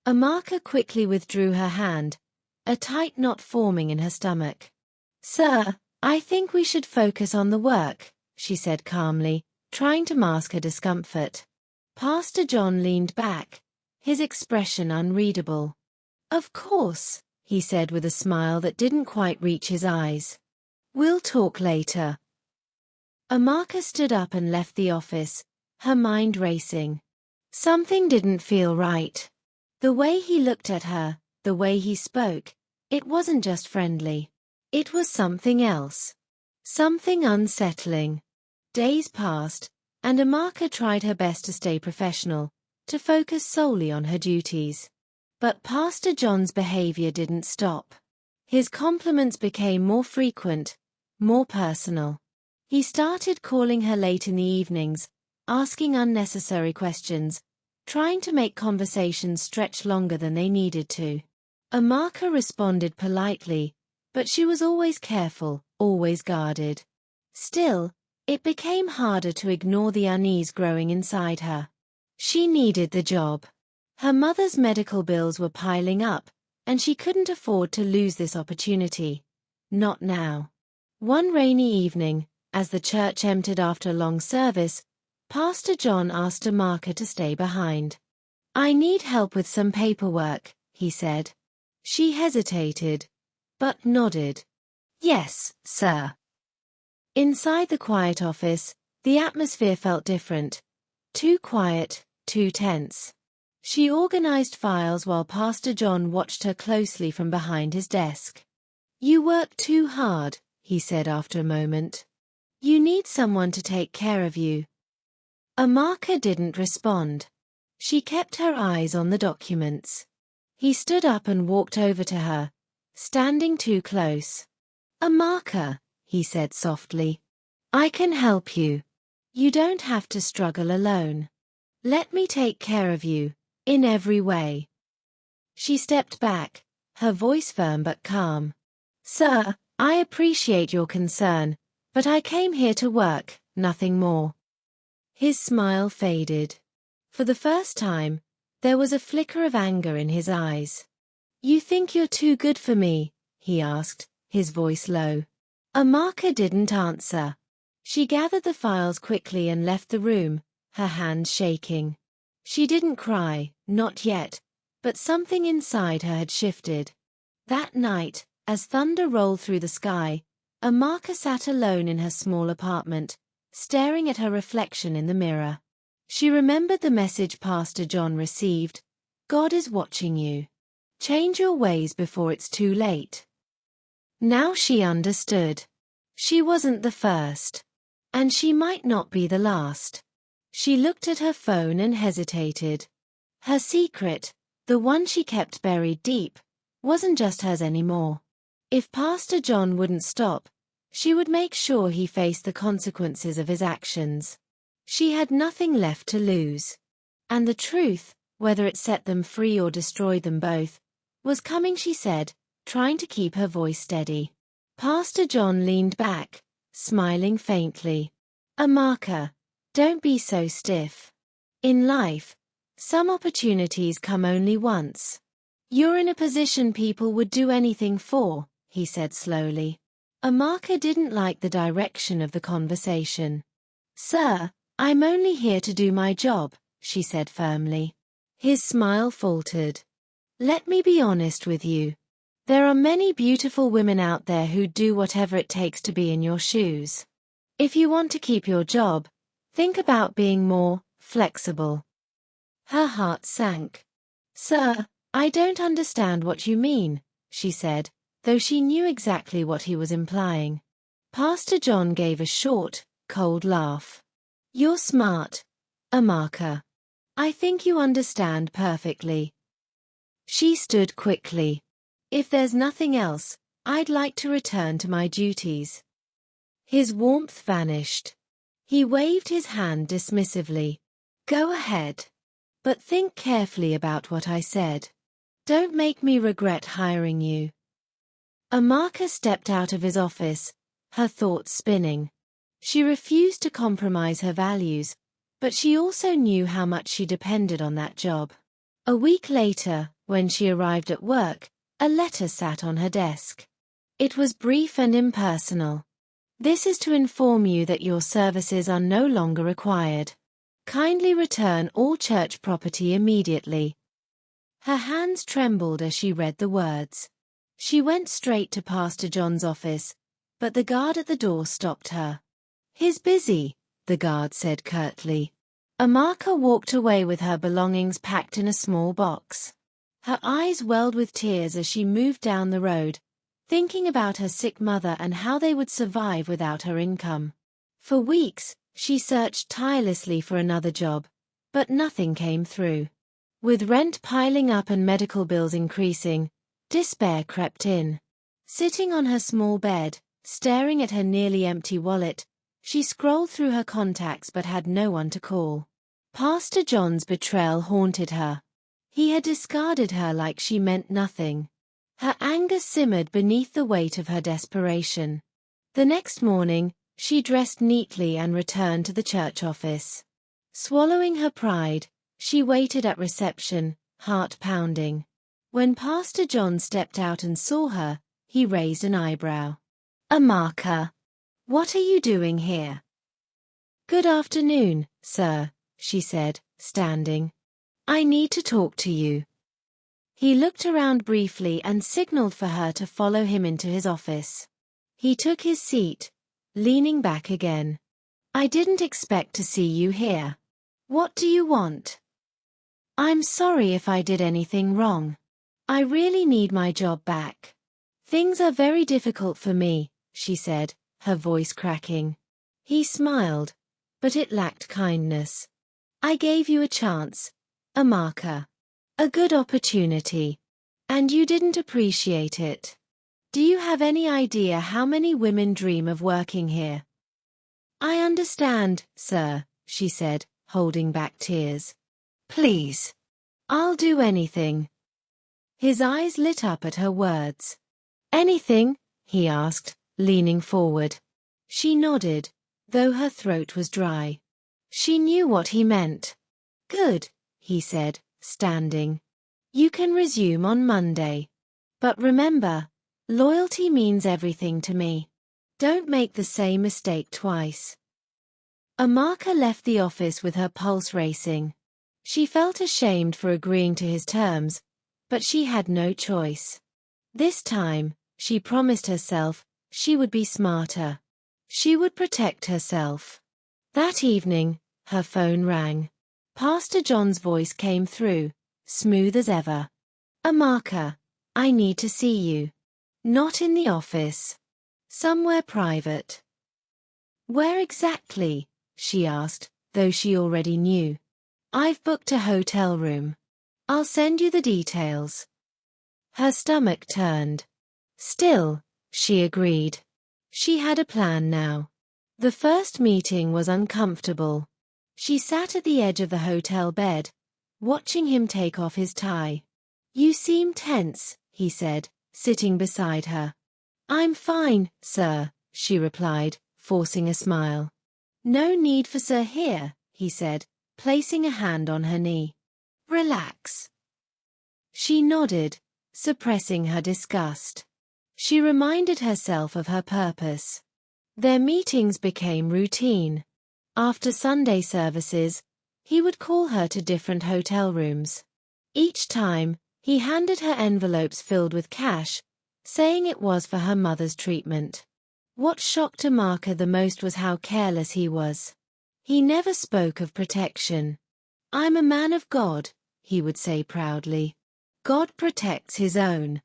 Amaka quickly withdrew her hand, a tight knot forming in her stomach. "Sir, I think we should focus on the work," she said calmly, trying to mask her discomfort. Pastor John leaned back, his expression unreadable. "Of course," he said with a smile that didn't quite reach his eyes. "We'll talk later." Amaka stood up and left the office, her mind racing. Something didn't feel right. The way he looked at her, the way he spoke, it wasn't just friendly. It was something else. Something unsettling. Days passed, and Amaka tried her best to stay professional, to focus solely on her duties. But Pastor John's behavior didn't stop. His compliments became more frequent, more personal. He started calling her late in the evenings, asking unnecessary questions, trying to make conversations stretch longer than they needed to. Amaka responded politely, but she was always careful, always guarded. Still, it became harder to ignore the unease growing inside her. She needed the job. Her mother's medical bills were piling up, and she couldn't afford to lose this opportunity. Not now. One rainy evening, as the church emptied after a long service, Pastor John asked Amaka to stay behind. "I need help with some paperwork," he said. She hesitated, but nodded. "Yes, sir." Inside the quiet office, the atmosphere felt different. Too quiet, too tense. She organized files while Pastor John watched her closely from behind his desk. "You work too hard," he said after a moment. "You need someone to take care of you." Amaka didn't respond. She kept her eyes on the documents. He stood up and walked over to her, standing too close. "Amaka," he said softly, "I can help you. You don't have to struggle alone. Let me take care of you, in every way." She stepped back, her voice firm but calm. "Sir, I appreciate your concern, but I came here to work, nothing more." His smile faded. For the first time, there was a flicker of anger in his eyes. "You think you're too good for me?" he asked, his voice low. Amaka didn't answer. She gathered the files quickly and left the room, her hands shaking. She didn't cry, not yet, but something inside her had shifted. That night, as thunder rolled through the sky, Amaka sat alone in her small apartment, staring at her reflection in the mirror. She remembered the message Pastor John received: "God is watching you. Change your ways before it's too late." Now she understood. She wasn't the first. And she might not be the last. She looked at her phone and hesitated. Her secret, the one she kept buried deep, wasn't just hers anymore. If Pastor John wouldn't stop, she would make sure he faced the consequences of his actions. She had nothing left to lose. And the truth, whether it set them free or destroyed them both, was coming, she said, trying to keep her voice steady. Pastor John leaned back, smiling faintly. "Amaka, don't be so stiff. In life, some opportunities come only once. You're in a position people would do anything for," he said slowly. Amaka didn't like the direction of the conversation. "Sir, I'm only here to do my job," she said firmly. His smile faltered. "Let me be honest with you. There are many beautiful women out there who'd do whatever it takes to be in your shoes. If you want to keep your job, think about being more flexible." Her heart sank. "Sir, I don't understand what you mean," she said, though she knew exactly what he was implying. Pastor John gave a short, cold laugh. "You're smart, Amaka. I think you understand perfectly." She stood quickly. "If there's nothing else, I'd like to return to my duties." His warmth vanished. He waved his hand dismissively. "Go ahead. But think carefully about what I said. Don't make me regret hiring you." Amaka stepped out of his office, her thoughts spinning. She refused to compromise her values, but she also knew how much she depended on that job. A week later, When she arrived at work, a letter sat on her desk. It was brief and impersonal. This is to inform you that your services are no longer required. Kindly return all church property immediately. Her hands trembled as she read the words. She went straight to Pastor John's office, but the guard at the door stopped her. "He's busy," the guard said curtly. Amaka walked away with her belongings packed in a small box. Her eyes welled with tears as she moved down the road, thinking about her sick mother and how they would survive without her income. For weeks, she searched tirelessly for another job, but nothing came through. With rent piling up and medical bills increasing, despair crept in. Sitting on her small bed, staring at her nearly empty wallet, she scrolled through her contacts but had no one to call. Pastor John's betrayal haunted her. He had discarded her like she meant nothing. Her anger simmered beneath the weight of her desperation. The next morning, she dressed neatly and returned to the church office. Swallowing her pride, she waited at reception, heart pounding. When Pastor John stepped out and saw her, he raised an eyebrow. "Amaka, what are you doing here?" "Good afternoon, sir," she said, standing. "I need to talk to you." He looked around briefly and signaled for her to follow him into his office. He took his seat, leaning back again. "I didn't expect to see you here. What do you want?" "I'm sorry if I did anything wrong. I really need my job back. Things are very difficult for me," she said, her voice cracking. He smiled, but it lacked kindness. "I gave you a chance, Amaka. A good opportunity. And you didn't appreciate it. Do you have any idea how many women dream of working here?" "I understand, sir," she said, holding back tears. "Please. I'll do anything." His eyes lit up at her words. "Anything?" he asked, leaning forward. She nodded, though her throat was dry. She knew what he meant. "Good," he said, standing. "You can resume on Monday. But remember, loyalty means everything to me. Don't make the same mistake twice." Amaka left the office with her pulse racing. She felt ashamed for agreeing to his terms, but she had no choice. This time, she promised herself, she would be smarter. She would protect herself. That evening, her phone rang. Pastor John's voice came through, smooth as ever. "Amaka, I need to see you. Not in the office. Somewhere private." "Where exactly?" she asked, though she already knew. "I've booked a hotel room. I'll send you the details." Her stomach turned. "Still," she agreed. She had a plan now. The first meeting was uncomfortable. She sat at the edge of the hotel bed, watching him take off his tie. "You seem tense," he said, sitting beside her. "I'm fine, sir," she replied, forcing a smile. "No need for sir here," he said, placing a hand on her knee. "Relax." She nodded, suppressing her disgust. She reminded herself of her purpose. Their meetings became routine. After Sunday services, he would call her to different hotel rooms. Each time, he handed her envelopes filled with cash, saying it was for her mother's treatment. What shocked Amaka the most was how careless he was. He never spoke of protection. "I'm a man of God," he would say proudly. "God protects his own."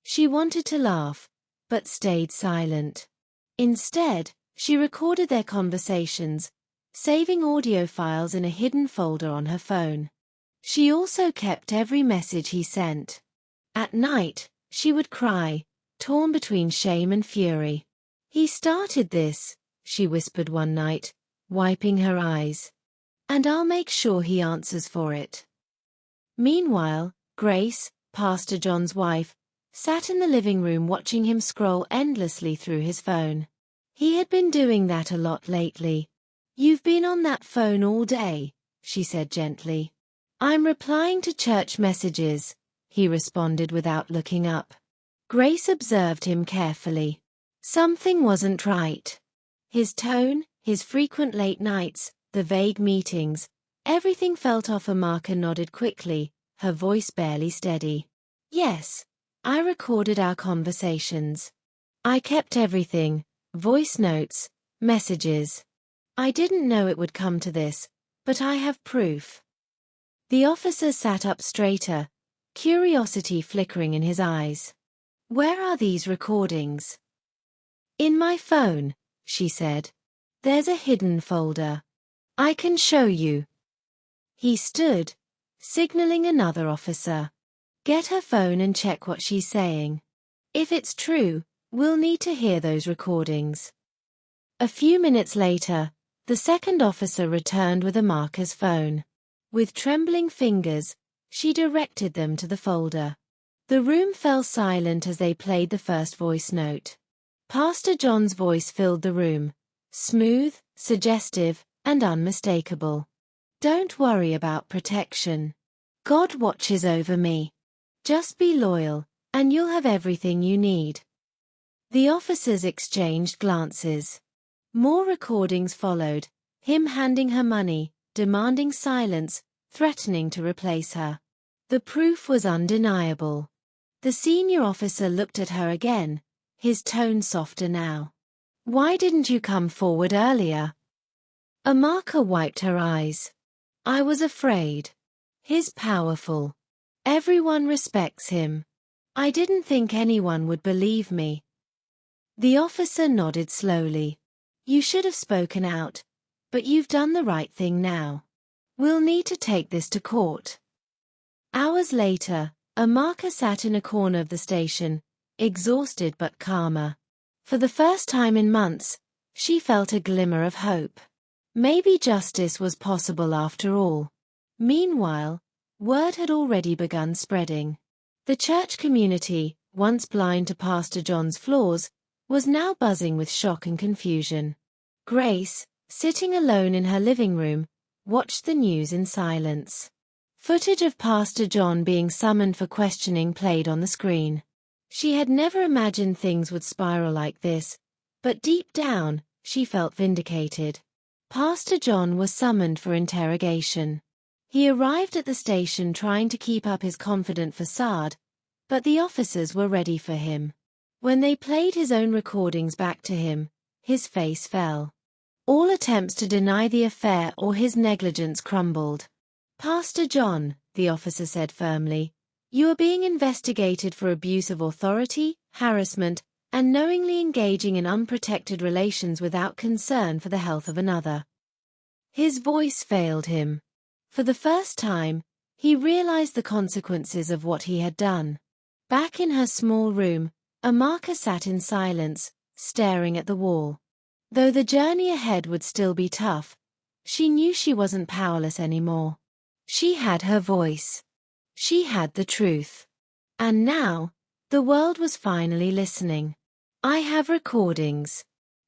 She wanted to laugh, but stayed silent. Instead, she recorded their conversations, saving audio files in a hidden folder on her phone. She also kept every message he sent. At night, she would cry, torn between shame and fury. "He started this," she whispered one night, wiping her eyes. "And I'll make sure he answers for it." Meanwhile, Grace, Pastor John's wife, sat in the living room watching him scroll endlessly through his phone. He had been doing that a lot lately. "You've been on that phone all day," she said gently. "I'm replying to church messages," he responded without looking up. Grace observed him carefully. Something wasn't right. His tone, his frequent late nights, the vague meetings, everything felt off. Amaka nodded quickly, her voice barely steady. Yes, I recorded our conversations. I kept everything, voice notes, messages. I didn't know it would come to this, but I have proof. The officer sat up straighter, curiosity flickering in his eyes. Where are these recordings? In my phone, she said. There's a hidden folder. I can show you. He stood, signaling another officer. Get her phone and check what she's saying. If it's true, we'll need to hear those recordings. A few minutes later, the second officer returned with Amaka's phone. With trembling fingers, she directed them to the folder. The room fell silent as they played the first voice note. Pastor John's voice filled the room, smooth, suggestive, and unmistakable. Don't worry about protection. God watches over me. Just be loyal, and you'll have everything you need. The officers exchanged glances. More recordings followed, him handing her money, demanding silence, threatening to replace her. The proof was undeniable. The senior officer looked at her again, his tone softer now. Why didn't you come forward earlier? Amaka wiped her eyes. I was afraid. He's powerful. Everyone respects him. I didn't think anyone would believe me. The officer nodded slowly. You should have spoken out, but you've done the right thing now. We'll need to take this to court. Hours later, Amaka sat in a corner of the station, exhausted but calmer. For the first time in months, she felt a glimmer of hope. Maybe justice was possible after all. Meanwhile, word had already begun spreading. The church community, once blind to Pastor John's flaws, was now buzzing with shock and confusion. Grace, sitting alone in her living room, watched the news in silence. Footage of Pastor John being summoned for questioning played on the screen. She had never imagined things would spiral like this, but deep down, she felt vindicated. Pastor John was summoned for interrogation. He arrived at the station trying to keep up his confident facade, but the officers were ready for him. When they played his own recordings back to him, his face fell. All attempts to deny the affair or his negligence crumbled. Pastor John, the officer said firmly, you are being investigated for abuse of authority, harassment, and knowingly engaging in unprotected relations without concern for the health of another. His voice failed him. For the first time, he realized the consequences of what he had done. Back in her small room, Amaka sat in silence, staring at the wall. Though the journey ahead would still be tough, she knew she wasn't powerless anymore. She had her voice. She had the truth. And now, the world was finally listening. I have recordings.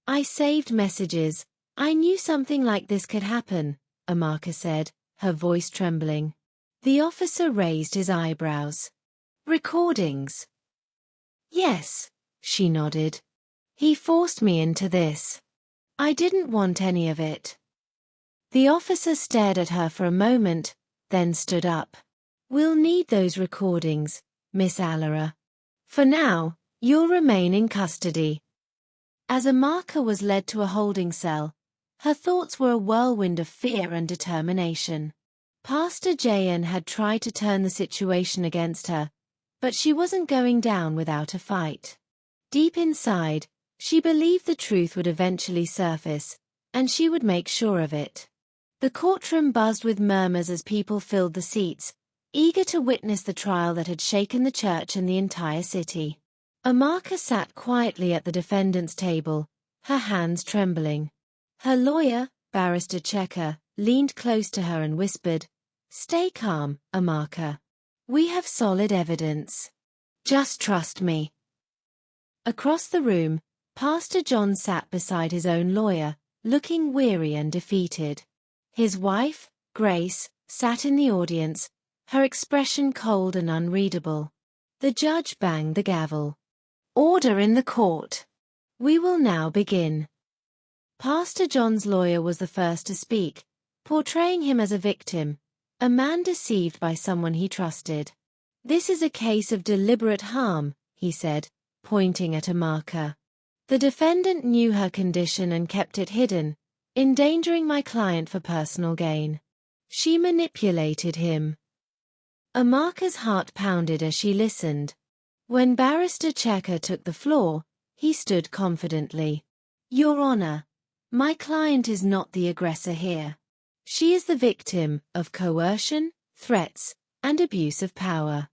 I saved messages. I knew something like this could happen, Amaka said, her voice trembling. The officer raised his eyebrows. Recordings? Yes, she nodded. He forced me into this. I didn't want any of it. The officer stared at her for a moment, then stood up. We'll need those recordings, Miss Allara. For now, you'll remain in custody. As Amaka was led to a holding cell, her thoughts were a whirlwind of fear and determination. Pastor Jayan had tried to turn the situation against her, but she wasn't going down without a fight. Deep inside, she believed the truth would eventually surface, and she would make sure of it. The courtroom buzzed with murmurs as people filled the seats, eager to witness the trial that had shaken the church and the entire city. Amaka sat quietly at the defendant's table, her hands trembling. Her lawyer, Barrister Checker, leaned close to her and whispered, "Stay calm, Amaka. We have solid evidence. Just trust me." Across the room, Pastor John sat beside his own lawyer, looking weary and defeated. His wife, Grace, sat in the audience, her expression cold and unreadable. The judge banged the gavel. Order in the court. We will now begin. Pastor John's lawyer was the first to speak, portraying him as a victim, a man deceived by someone he trusted. This is a case of deliberate harm, he said, pointing at a marker. The defendant knew her condition and kept it hidden, endangering my client for personal gain. She manipulated him. Amarka's heart pounded as she listened. When Barrister Checker took the floor, he stood confidently. Your Honor, my client is not the aggressor here. She is the victim of coercion, threats, and abuse of power.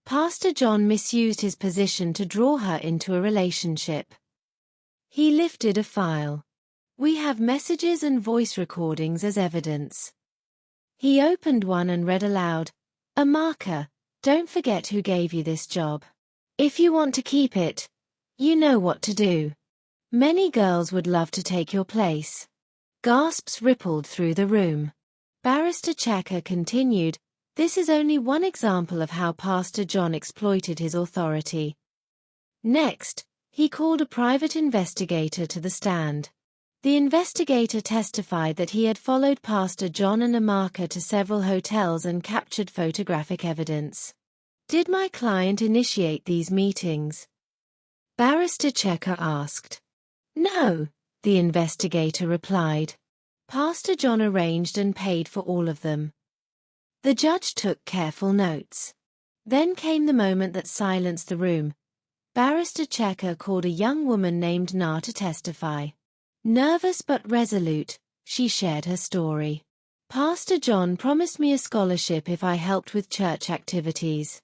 Pastor John misused his position to draw her into a relationship. He lifted a file. We have messages and voice recordings as evidence. He opened one and read aloud, Amarka, don't forget who gave you this job. If you want to keep it, you know what to do. Many girls would love to take your place. Gasps rippled through the room. Barrister Checker continued, this is only one example of how Pastor John exploited his authority. Next, he called a private investigator to the stand. The investigator testified that he had followed Pastor John and Amarka to several hotels and captured photographic evidence. Did my client initiate these meetings? Barrister Checker asked. No, the investigator replied. Pastor John arranged and paid for all of them. The judge took careful notes. Then came the moment that silenced the room. Barrister Checker called a young woman named Na to testify. Nervous but resolute, she shared her story. Pastor John promised me a scholarship if I helped with church activities.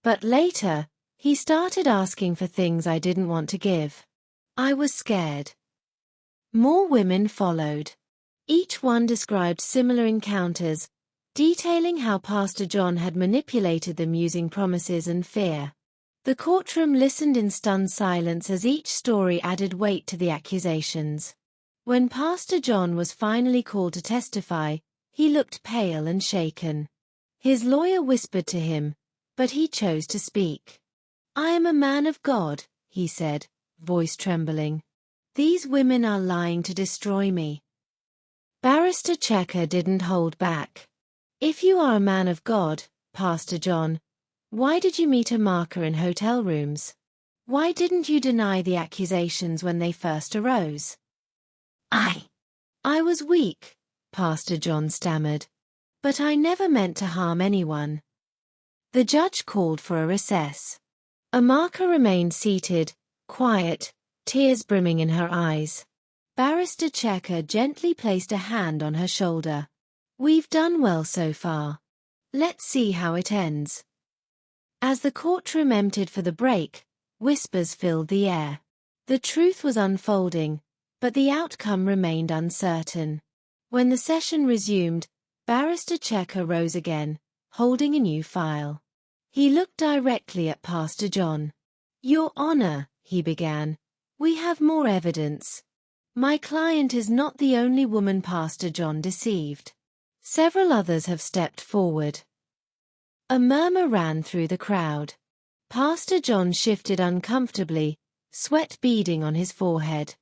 But later, he started asking for things I didn't want to give. I was scared. More women followed. Each one described similar encounters, detailing how Pastor John had manipulated them using promises and fear. The courtroom listened in stunned silence as each story added weight to the accusations. When Pastor John was finally called to testify, he looked pale and shaken. His lawyer whispered to him, but he chose to speak. I am a man of God, he said, voice trembling. These women are lying to destroy me. Barrister Checker didn't hold back. If you are a man of God, Pastor John, why did you meet Amarka in hotel rooms? Why didn't you deny the accusations when they first arose? I was weak, Pastor John stammered. But I never meant to harm anyone. The judge called for a recess. Amarka remained seated, quiet, tears brimming in her eyes. Barrister Checker gently placed a hand on her shoulder. We've done well so far. Let's see how it ends. As the courtroom emptied for the break, whispers filled the air. The truth was unfolding, but the outcome remained uncertain. When the session resumed, Barrister Checker rose again, holding a new file. He looked directly at Pastor John. Your Honor, he began, we have more evidence. My client is not the only woman Pastor John deceived. Several others have stepped forward. A murmur ran through the crowd. Pastor John shifted uncomfortably, sweat beading on his forehead.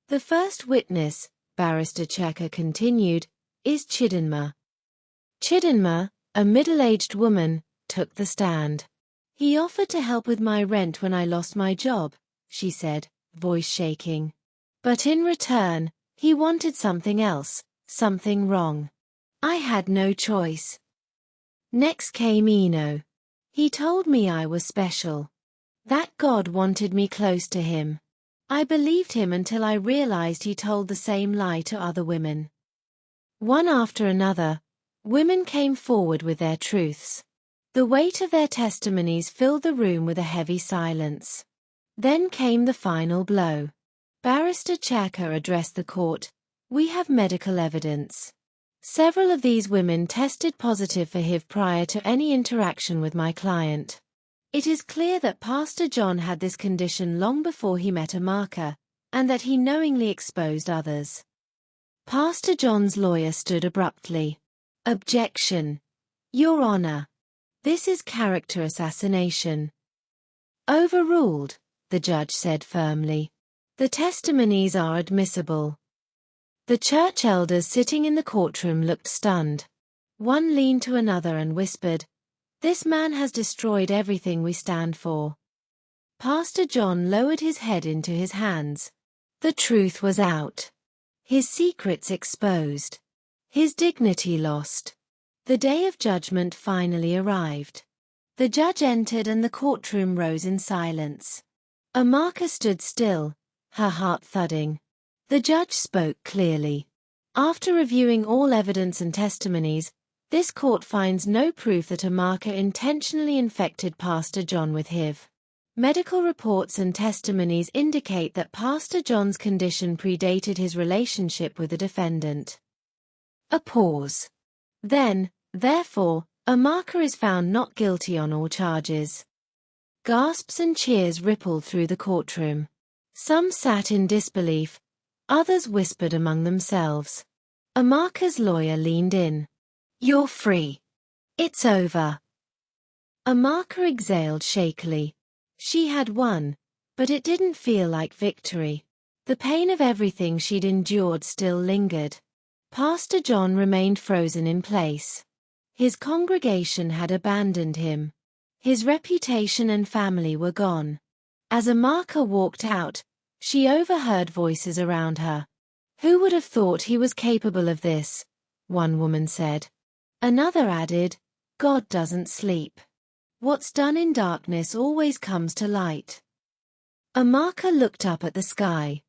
The first witness, Barrister Checker continued, is Chidinma. Chidinma, a middle-aged woman, took the stand. He offered to help with my rent when I lost my job, she said, voice shaking. But in return, he wanted something else, something wrong. I had no choice. Next came Eno. He told me I was special. That God wanted me close to him. I believed him until I realized he told the same lie to other women. One after another, women came forward with their truths. The weight of their testimonies filled the room with a heavy silence. Then came the final blow. Barrister Checker addressed the court. We have medical evidence. Several of these women tested positive for HIV prior to any interaction with my client. It is clear that Pastor John had this condition long before he met Amarka, and that he knowingly exposed others. Pastor John's lawyer stood abruptly. Objection. Your Honor. This is character assassination." "Overruled," the judge said firmly. "The testimonies are admissible." The church elders sitting in the courtroom looked stunned. One leaned to another and whispered, "This man has destroyed everything we stand for." Pastor John lowered his head into his hands. The truth was out. His secrets exposed. His dignity lost. The day of judgment finally arrived. The judge entered and the courtroom rose in silence. Amaka stood still, her heart thudding. The judge spoke clearly. "After reviewing all evidence and testimonies, this court finds no proof that Amaka intentionally infected Pastor John with HIV. Medical reports and testimonies indicate that Pastor John's condition predated his relationship with the defendant." A pause. "Then, therefore, Amaka is found not guilty on all charges." Gasps and cheers rippled through the courtroom. Some sat in disbelief, others whispered among themselves. Amaka's lawyer leaned in. "You're free. It's over." Amaka exhaled shakily. She had won, but it didn't feel like victory. The pain of everything she'd endured still lingered. Pastor John remained frozen in place. His congregation had abandoned him. His reputation and family were gone. As Amaka walked out, she overheard voices around her. "Who would have thought he was capable of this?" one woman said. Another added, "God doesn't sleep. What's done in darkness always comes to light." Amaka looked up at the sky.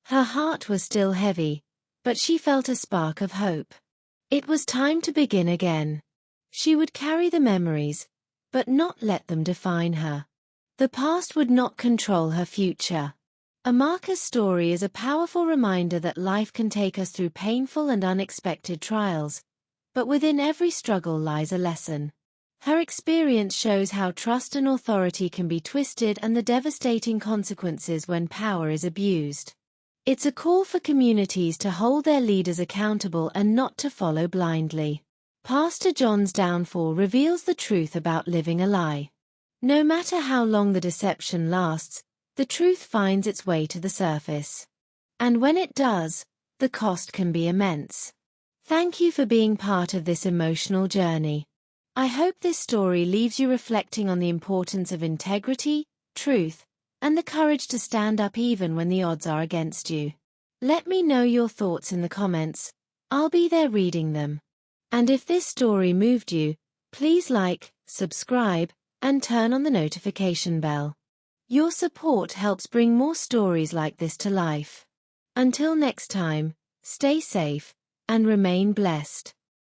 Her heart was still heavy, but she felt a spark of hope. It was time to begin again. She would carry the memories, but not let them define her. The past would not control her future. Amaka's story is a powerful reminder that life can take us through painful and unexpected trials, but within every struggle lies a lesson. Her experience shows how trust and authority can be twisted and the devastating consequences when power is abused. It's a call for communities to hold their leaders accountable and not to follow blindly. Pastor John's downfall reveals the truth about living a lie. No matter how long the deception lasts, the truth finds its way to the surface. And when it does, the cost can be immense. Thank you for being part of this emotional journey. I hope this story leaves you reflecting on the importance of integrity, truth, and the courage to stand up even when the odds are against you. Let me know your thoughts in the comments. I'll be there reading them. And if this story moved you, please like, subscribe, and turn on the notification bell. Your support helps bring more stories like this to life. Until next time, stay safe and remain blessed.